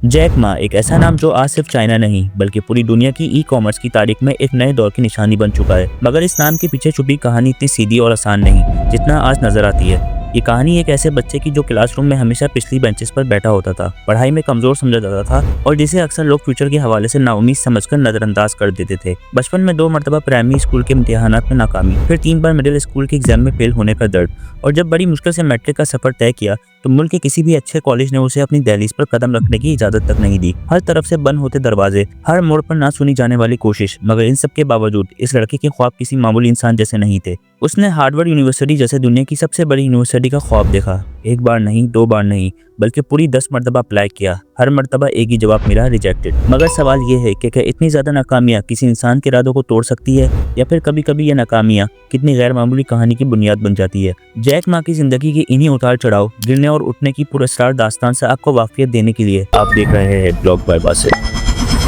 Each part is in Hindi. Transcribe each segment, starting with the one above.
जैक मा एक ऐसा नाम जो आज सिर्फ चाइना नहीं बल्कि पूरी दुनिया की ई कॉमर्स की तारीख में एक नए दौर की निशानी बन चुका है। मगर इस नाम के पीछे छुपी कहानी इतनी सीधी और आसान नहीं जितना आज नजर आती है। ये कहानी एक ऐसे बच्चे की जो क्लासरूम में हमेशा पिछली बेंचेस पर बैठा होता था, पढ़ाई में कमजोर समझा जाता था और जिसे अक्सर लोग फ्यूचर के हवाले से नाउम्मीद समझकर नजरअंदाज कर देते थे। बचपन में 2 मरतबा प्राइमरी स्कूल के इम्तिहानात में नाकामी, फिर 3 बार मिडिल स्कूल के एग्जाम में फेल होने का दर्द, और जब बड़ी मुश्किल से मैट्रिक का सफर तय किया तो मुल्क के किसी भी अच्छे कॉलेज ने उसे अपनी दहलीज पर कदम रखने की इजाजत तक नहीं दी। हर तरफ से बंद होते दरवाजे, हर मोड़ पर ना सुनी जाने वाली कोशिश, मगर इन सब के बावजूद इस लड़के के ख्वाब किसी मामूली इंसान जैसे नहीं थे। उसने हार्वर्ड यूनिवर्सिटी जैसे दुनिया की सबसे बड़ी यूनिवर्सिटी का ख्वाब देखा। 1 बार नहीं, 2 बार नहीं, बल्कि पूरी 10 मरतबा अप्लाई किया। हर मरतबा एक ही जवाब मिला, रिजेक्टेड। मगर सवाल ये है कि क्या इतनी ज्यादा नाकामियां किसी इंसान के इरादों को तोड़ सकती है, या फिर कभी कभी ये नाकामियां कितनी गैर मामूली कहानी की बुनियाद बन जाती है। जैक मा की जिंदगी के इन्हीं उतार चढ़ाव, गिरने और उठने की पुरस्कार दास्तान से आपको वाकियत देने के लिए आप देख रहे हैं ब्लॉग बाय बासित।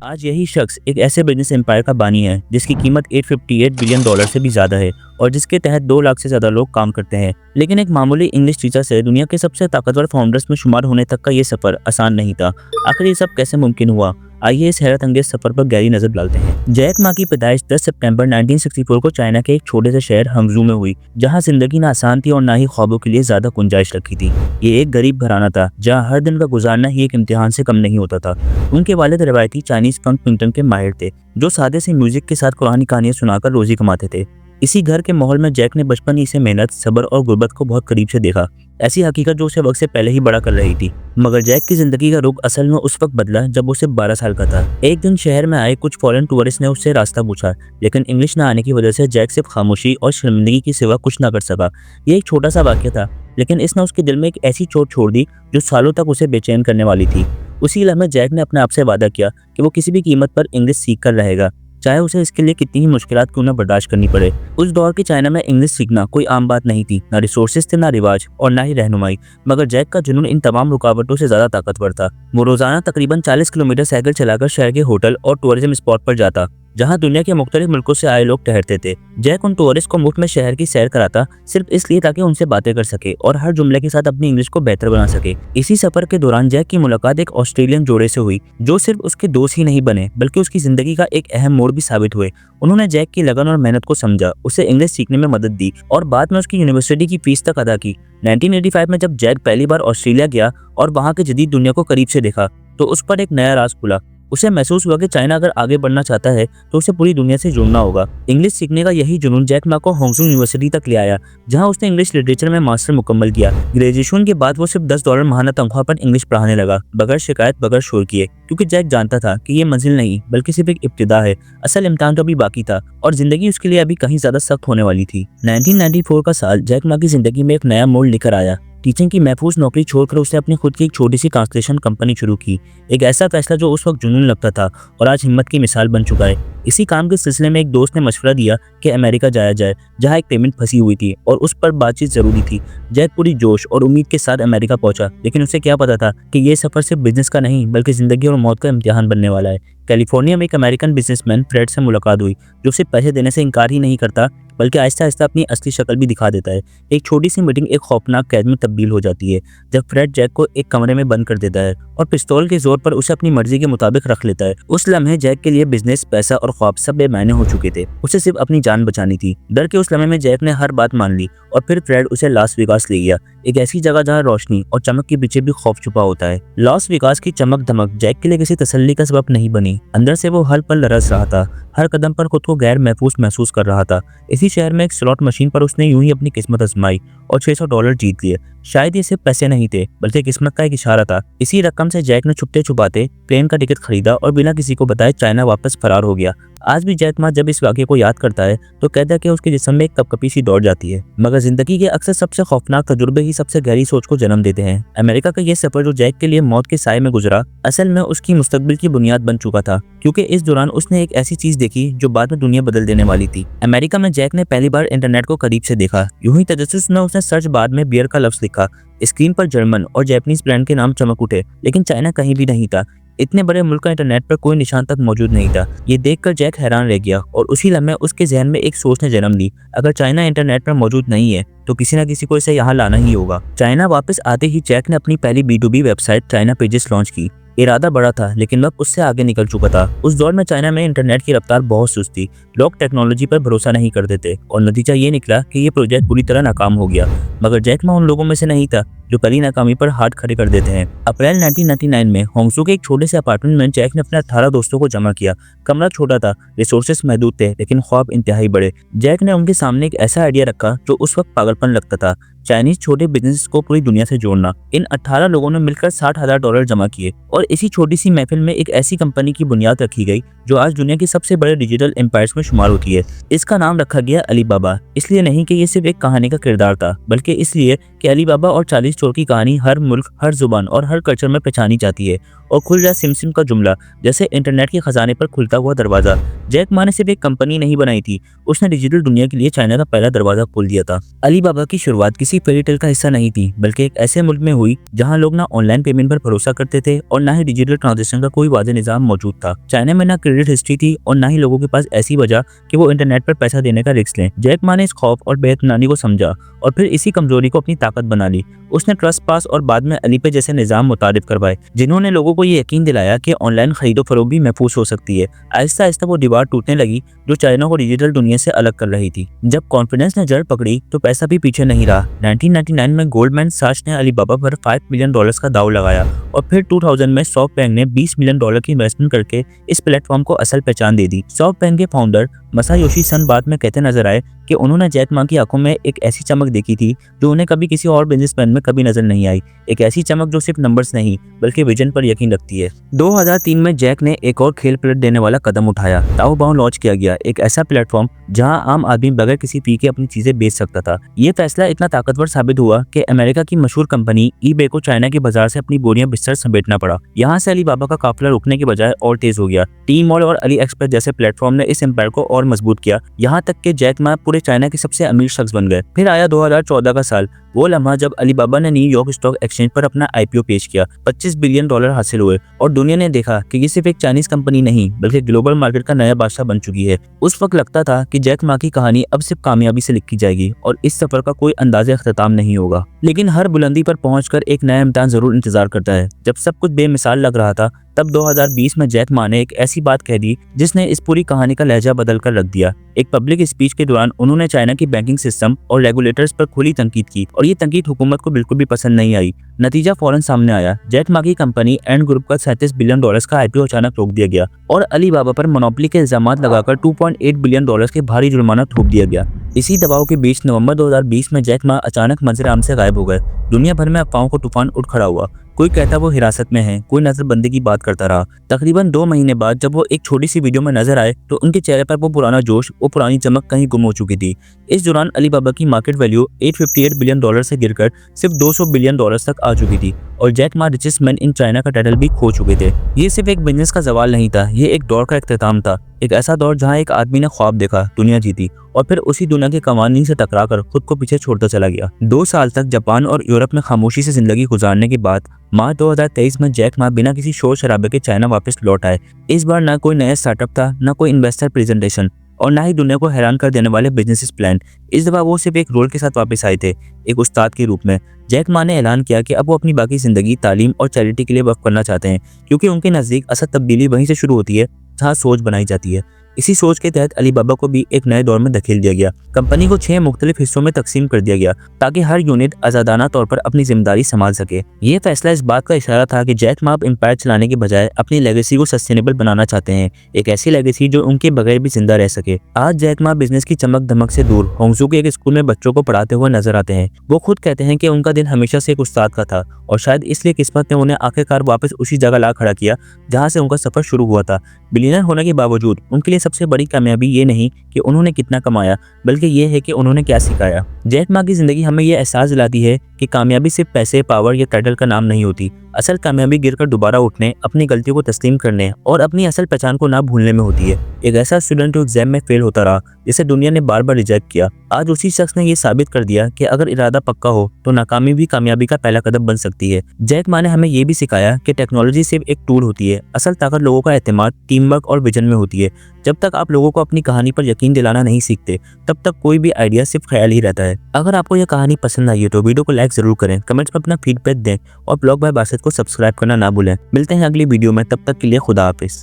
आज यही शख्स एक ऐसे बिजनेस एम्पायर का बानी है जिसकी कीमत $858 बिलियन से भी ज्यादा है और जिसके तहत 2 लाख से ज्यादा लोग काम करते हैं। लेकिन एक मामूली इंग्लिश टीचर से दुनिया के सबसे ताकतवर फाउंडर्स में शुमार होने तक का ये सफर आसान नहीं था। आखिर ये सब कैसे मुमकिन हुआ, आइए इस हैरत अंगेज सफर पर गहरी नजर डालते हैं। जैक मा की पैदाइश 10 सितंबर 1964 को चाइना के एक छोटे से शहर हंगझू में हुई, जहां जिंदगी ना आसान थी और ना ही ख्वाबों के लिए ज्यादा गुंजाइश रखी थी। ये एक गरीब घराना था जहां हर दिन का गुजारना ही एक इम्तिहान से कम नहीं होता था। उनके वालिद रवायती चाइनीज फंक पिंटन के माहिर थे, जो सादे से म्यूजिक के साथ कुरानी कहानियां सुनाकर रोजी कमाते थे। इसी घर के माहौल में जैक ने बचपन ही से मेहनत, सब्र और गुर्बत को बहुत करीब से देखा, ऐसी हकीकत जो उसे वक्त से पहले ही बड़ा कर रही थी। मगर जैक की जिंदगी का रुख असल में उस वक्त बदला जब वो सिर्फ 12 साल का था। एक दिन शहर में आए कुछ फॉरेन टूरिस्ट ने उससे रास्ता पूछा, लेकिन इंग्लिश न आने की वजह से जैक सिर्फ खामोशी और शर्मिंदगी के सिवा कुछ ना कर सका। ये एक छोटा सा वाक्य था, लेकिन इसने उसके दिल में एक ऐसी चोट छोड़ दी जो सालों तक उसे बेचैन करने वाली थी। उसी लम्हे जैक ने अपने आप से वादा किया कि वो किसी भी कीमत पर इंग्लिश सीख कर रहेगा, चाहे उसे इसके लिए कितनी ही मुश्किलात क्यों न बर्दाश्त करनी पड़े। उस दौर की चाइना में इंग्लिश सीखना कोई आम बात नहीं थी, ना रिसोर्सेज थे, ना रिवाज और ना ही रहनुमाई। मगर जैक का जुनून इन तमाम रुकावटों से ज्यादा ताकतवर था। वो रोजाना तकरीबन 40 किलोमीटर साइकिल चलाकर शहर के होटल और टूरिज्म स्पॉट पर जाता, जहां दुनिया के मुख्तलिफ मुल्कों से आए लोग ठहरते थे। जैक उन टूरिस्ट को मुफ्त में शहर की सैर कराता, सिर्फ इसलिए ताकि उनसे बातें कर सके और हर जुमले के साथ अपनी इंग्लिश को बेहतर बना सके। इसी सफर के दौरान जैक की मुलाकात एक ऑस्ट्रेलियन जोड़े से हुई, जो सिर्फ उसके दोस्त ही नहीं बने बल्कि उसकी जिंदगी का एक अहम मोड़ भी साबित हुए। उन्होंने जैक की लगन और मेहनत को समझा, उसे इंग्लिश सीखने में मदद दी और बाद में उसकी यूनिवर्सिटी की फीस तक अदा की। 1985 में जब जैक पहली बार ऑस्ट्रेलिया गया और वहाँ की जदीद दुनिया को करीब से देखा, तो उस पर एक नया राज खुला। उसे महसूस हुआ कि चाइना अगर आगे बढ़ना चाहता है तो उसे पूरी दुनिया से जुड़ना होगा। इंग्लिश सीखने का यही जुनून जैक मा को हंगझू यूनिवर्सिटी तक ले आया, जहां उसने इंग्लिश लिटरेचर में मास्टर मुकम्मल किया। ग्रेजुएशन के बाद वो सिर्फ $10 माहाना तनख्वाह पर इंग्लिश पढ़ाने लगा, बगैर शिकायत, बगैर शोर किए, क्योंकि जैक जानता था कि ये मंजिल नहीं बल्कि सिर्फ एक इब्तिदा है। असल इम्तिहान तो अभी बाकी था और जिंदगी उसके लिए अभी कहीं ज्यादा सख्त होने वाली थी। 1994 का साल जैक मा की जिंदगी में एक नया मोड़ लेकर आया। टीचिंग की महफूज नौकरी छोड़कर उसने अपनी खुद की एक छोटी सी ट्रांसलेशन कंपनी शुरू की। एक ऐसा फैसला जो उस वक्त जुनून लगता था और आज हिम्मत की मिसाल बन चुका है। इसी काम के सिलसिले में एक दोस्त ने मशवरा दिया कि अमेरिका जाया जाए, जहां एक पेमेंट फंसी हुई थी और उस पर बातचीत जरूरी थी। जैक पूरी जोश और उम्मीद के साथ अमेरिका पहुंचा, लेकिन उसे क्या पता था कि ये सफर सिर्फ बिजनेस का नहीं बल्कि जिंदगी और मौत का इम्तिहान बनने वाला है। कैलिफोर्निया में एक अमेरिकन बिजनेसमैन फ्रेड से मुलाकात हुई, जो सिर्फ पैसे देने से इनकार ही नहीं करता बल्कि आहिस्ता आहिस्ता अपनी असली शक्ल भी दिखा देता है। एक छोटी सी मीटिंग एक खौफनाक कैद में तब्दील हो जाती है, जब फ्रेड जैक को एक कमरे में बंद कर देता है और पिस्तौल के जोर पर उसे अपनी मर्जी के मुताबिक रख लेता है। उस लम्हे जैक के लिए बिजनेस, पैसा और ख्वाब सब बेमायने हो चुके थे। उसे सिर्फ अपनी जान बचानी थी। डर के उस लम्हे में जैक ने हर बात मान ली और फिर फ्रेड उसे लास वेगास ले गया, एक ऐसी जगह जहां रोशनी और चमक के पीछे भी खौफ छुपा होता है। लास वेगास की चमक धमक जैक के लिए किसी तसल्ली का सबब नहीं बनी। अंदर से वो हर पल लरस रहा था, हर कदम पर खुद को गैर महसूस कर रहा था। इसी शहर में एक स्लॉट मशीन पर उसने यूं ही अपनी किस्मत आजमाई और $600 जीत लिए। शायद ये सिर्फ पैसे नहीं थे बल्कि किस्मत का एक इशारा था। इसी रकम से जैक ने छुपते छुपाते प्लेन का टिकट खरीदा और बिना किसी को बताए चाइना वापस फरार हो गया। आज भी जैक मा जब इस वाक़े को याद करता है तो कहता है कि उसके जिस्म में एक कपकपी सी दौड़ जाती है। मगर जिंदगी के अक्सर सबसे खौफनाक तजुर्बे ही सबसे गहरी सोच को जन्म देते हैं। अमेरिका का ये सफर जो जैक के लिए मौत के साए में गुजरा, असल में उसकी मुस्तकबिल की बुनियाद बन चुका था, क्योंकि इस दौरान उसने एक ऐसी चीज देखी जो बाद में दुनिया बदल देने वाली थी। अमेरिका में जैक ने पहली बार इंटरनेट को करीब से देखा। यूं ही तजस्सुस में उसने सर्च बार में बियर का लफ्ज लिखा। स्क्रीन पर जर्मन और जापानीज ब्रांड के नाम चमक उठे, लेकिन चाइना कहीं भी नहीं था। इतने बड़े मुल्क का इंटरनेट पर कोई निशान तक मौजूद नहीं था। ये देखकर जैक हैरान रह गया और उसी लम्हे उसके जहन में एक सोच ने जन्म ली, अगर चाइना इंटरनेट पर मौजूद नहीं है तो किसी न किसी को इसे यहाँ लाना ही होगा। चाइना वापस आते ही जैक ने अपनी पहली B2B website China pages launch की। इरादा बड़ा था लेकिन वक्त उससे आगे निकल चुका था। उस दौर में चाइना में इंटरनेट की रफ्तार बहुत सुस्त थी, लोग टेक्नोलॉजी पर भरोसा नहीं करते थे और नतीजा ये निकला कि ये प्रोजेक्ट पूरी तरह नाकाम हो गया। मगर जैक मा उन लोगों में से नहीं था जो कड़ी नाकामी पर हाथ खड़े कर देते हैं। अप्रैल 1999 में होंगसू के एक छोटे से अपार्टमेंट में जैक ने अपने 18 दोस्तों को जमा किया। कमरा छोटा था, रिसोर्सेस महदूद थे, लेकिन ख्वाब इंतहाई बड़े। जैक ने उनके सामने एक ऐसा आइडिया रखा जो उस वक्त पागलपन लगता था, चाइनीज छोटे बिजनेस को पूरी दुनिया से जोड़ना। इन 18 लोगों ने मिलकर $60,000 जमा किए और इसी छोटी सी महफिल में एक ऐसी कंपनी की बुनियाद रखी गई जो आज दुनिया की सबसे बड़े डिजिटल एम्पायर्स में शुमार होती है। इसका नाम रखा गया अलीबाबा, इसलिए नहीं कि ये सिर्फ एक कहानी का किरदार था, बल्कि इसलिए कि अलीबाबा और 40 चोर की कहानी हर मुल्क, हर जुबान और हर कल्चर में पहचानी जाती है। और खुल जा सिम सिम का जुमला जैसे इंटरनेट के खजाने पर खुलता हुआ दरवाजा। जैक मा ने सिर्फ एक कंपनी नहीं बनाई थी, उसने डिजिटल दुनिया के लिए चाइना का पहला दरवाजा खोल दिया था। अलीबाबा की शुरुआत किसी फेरी टेल का हिस्सा नहीं थी, बल्कि एक ऐसे मुल्क में हुई जहां लोग ना ऑनलाइन पेमेंट पर भरोसा करते थे और ना ही डिजिटल ट्रांजेक्शन का कोई वाज़ेह निजाम मौजूद था। चाइना में ना क्रेडिट हिस्ट्री थी और ना ही लोगों के पास ऐसी वजह कि वो इंटरनेट पर पैसा देने का रिस्क लें। जैक मा ने इस खौफ और बेइत्मीनानी को समझा और फिर इसी कमजोरी को अपनी ताकत बना ली। उसने ट्रस्ट पास और बाद में अलीपे जैसे निजाम मुतारिफ करवाए, जिन्होंने लोगों को ये यकीन दिलाया कि ऑनलाइन खरीदो फरोख्त भी महफूज हो सकती है। आहिस्ता आहिस्ता वो दीवार टूटने लगी जो चाइना को डिजिटल दुनिया से अलग कर रही थी। जब कॉन्फिडेंस ने जड़ पकड़ी तो पैसा भी पीछे नहीं रहा। 1999 में गोल्डमैन सैक्स ने अलीबाबा पर $5 मिलियन का दाव लगाया और फिर 2000 में सॉफ्टबैंक ने $20 मिलियन की इन्वेस्टमेंट करके इस प्लेटफॉर्म को असल पहचान दे दी। सॉफ्टबैंक के फाउंडर मसायोशी सन बाद में कहते नजर आए कि उन्होंने जैक मा की आंखों में एक ऐसी चमक देखी थी जो उन्हें कभी किसी और बिजनेसमैन में कभी नजर नहीं आई। एक ऐसी चमक जो सिर्फ नंबर्स नहीं बल्कि विजन पर यकीन रखती है। 2003 में जैक ने एक और खेल पलट देने वाला कदम उठाया। ताओबाओ लॉन्च किया गया, एक ऐसा प्लेटफॉर्म जहां आम आदमी बगैर किसी फी के अपनी चीजें बेच सकता था। ये फैसला इतना ताकतवर साबित हुआ कि अमेरिका की मशहूर कंपनी ईबे को चाइना के बाजार से अपनी बोरियां बिस्तर समेटना पड़ा। यहाँ से अलीबाबा का काफिला रुकने के बजाय और तेज हो गया। टी मॉल और अली एक्सप्रेस जैसे प्लेटफॉर्म ने इस एम्पायर को और मजबूत किया, यहाँ तक कि जैक मा पूरे चाइना के सबसे अमीर शख्स बन गए। फिर आया 2014 का साल, वो लम्हा जब अलीबाबा ने न्यूयॉर्क स्टॉक एक्सचेंज पर अपना आईपीओ पेश किया। $25 बिलियन हासिल हुए और दुनिया ने देखा कि ये सिर्फ एक चाइनीज कंपनी नहीं बल्कि ग्लोबल मार्केट का नया बादशाह बन चुकी है। उस वक्त लगता था कि जैक मा की कहानी अब सिर्फ कामयाबी से लिखी जाएगी और इस सफर का कोई अंदाज़ा अख्ताम नहीं होगा। लेकिन हर बुलंदी पर पहुंचकर एक नया इम्तिहान जरूर इंतजार करता है। जब सब कुछ बेमिसाल लग रहा था तब 2020 में जैक मा ने एक ऐसी बात कह दी जिसने इस पूरी कहानी का लहजा बदल कर रख दिया। एक पब्लिक स्पीच के दौरान उन्होंने चाइना की बैंकिंग सिस्टम और रेगुलेटर्स पर खुली तनकीद की और ये तनकीद हुकूमत को बिल्कुल भी पसंद नहीं आई। नतीजा फौरन सामने आया, जैक मा की कंपनी एंड ग्रुप का $37 बिलियन का आईपीओ अचानक रोक दिया गया और अलीबाबा पर मोनोपोली के इल्जाम लगाकर $2.8 बिलियन के भारी जुर्माना थोप दिया गया। इसी दबाव के बीच नवंबर 2020 में जैक मा अचानक मंजर आम से गायब हो गए। दुनिया भर में अफवाहों को तूफान उठ खड़ा हुआ। कोई कहता वो हिरासत में है, कोई नजरबंदी की बात करता रहा। तकरीबन 2 महीने बाद जब वो एक छोटी सी वीडियो में नजर आए तो उनके चेहरे पर वो पुराना जोश, वो पुरानी चमक कहीं गुम हो चुकी थी। इस दौरान अलीबाबा की मार्केट वैल्यू $858 बिलियन से गिरकर सिर्फ $200 बिलियन तक आ चुकी थी और Jack Ma richest man in China का टाइटल भी खो चुके थे। ये सिर्फ एक बिजनेस का सवाल नहीं था, ये एक दौर का इख्तिताम था। एक ऐसा दौर जहां एक आदमी ने ख्वाब देखा, दुनिया जीती और फिर उसी दुनिया के कवानीन से टकराकर खुद को पीछे छोड़ता चला गया। 2 साल तक जापान और यूरोप में खामोशी से जिंदगी गुजारने के बाद मार्च 2023 में जैक मा बिना किसी शोर शराबे के चाइना वापस लौट आए। इस बार ना कोई नया स्टार्टअप था, ना कोई इन्वेस्टर प्रेजेंटेशन और ना ही दुनिया को हैरान कर देने वाले बिजनेस प्लान। इस दफा वो सिर्फ एक रोल के साथ वापस आए थे, एक उस्ताद के रूप में। जैक मा ने ऐलान किया कि अब वो अपनी बाकी जिंदगी तालीम और चैरिटी के लिए वक्फ करना चाहते हैं, क्योंकि उनके नज़दीक असल तब्दीली वहीं से शुरू होती है जहाँ सोच बनाई जाती है। इसी सोच के तहत अलीबाबा को भी एक नए दौर में धकेल दिया गया। कंपनी को 6 मुख्तलिफ हिस्सों में तकसीम कर दिया गया ताकि हर यूनिट आजादाना तौर पर अपनी जिम्मेदारी संभाल सके। ये फैसला इस बात का इशारा था कि जैक मा अब एम्पायर चलाने के बजाय अपनी लेगेसी को सस्टेनेबल बनाना चाहते हैं, एक ऐसी लेगेसी जो उनके बगैर भी जिंदा रह सके। आज जैक मा बिजनेस की चमक धमक से दूर होंगसू के एक स्कूल में बच्चों को पढ़ाते हुए नजर आते हैं। वो खुद कहते हैं कि उनका दिन हमेशा से एक उस्ताद का था और शायद इसलिए किस्मत ने उन्हें आखिरकार वापस उसी जगह ला खड़ा किया जहाँ से उनका सफर शुरू हुआ था। बिलियनर होने के बावजूद उनके लिए सबसे बड़ी कामयाबी ये नहीं कि उन्होंने कितना कमाया, बल्कि ये है कि उन्होंने क्या सिखाया। जैक मा की जिंदगी हमें यह एहसास दिलाती है कि कामयाबी सिर्फ पैसे, पावर या टाइटल का नाम नहीं होती। असल कामयाबी गिरकर दोबारा उठने, अपनी गलतियों को तस्लीम करने और अपनी असल पहचान को ना भूलने में होती है। एक ऐसा स्टूडेंट जो एग्जाम में फेल होता रहा, जिसे दुनिया ने बार बार रिजेक्ट किया, आज उसी शख्स ने यह साबित कर दिया कि अगर इरादा पक्का हो तो नाकामी भी कामयाबी का पहला कदम बन सकती है। जैक मा ने हमें यह भी सिखाया कि टेक्नोलॉजी सिर्फ एक टूल होती है, असल ताकत लोगों का एतमाद, टीम वर्क और विजन में होती है। जब तक आप लोगों को अपनी कहानी पर यकीन दिलाना नहीं सीखते, तब तब तक कोई भी आइडिया सिर्फ ख्याल ही रहता है। अगर आपको यह कहानी पसंद आई है तो वीडियो को लाइक जरूर करें, कमेंट्स में अपना फीडबैक दें और ब्लॉग बाय बासित को सब्सक्राइब करना ना भूलें। मिलते हैं अगली वीडियो में, तब तक के लिए खुदा हाफिज।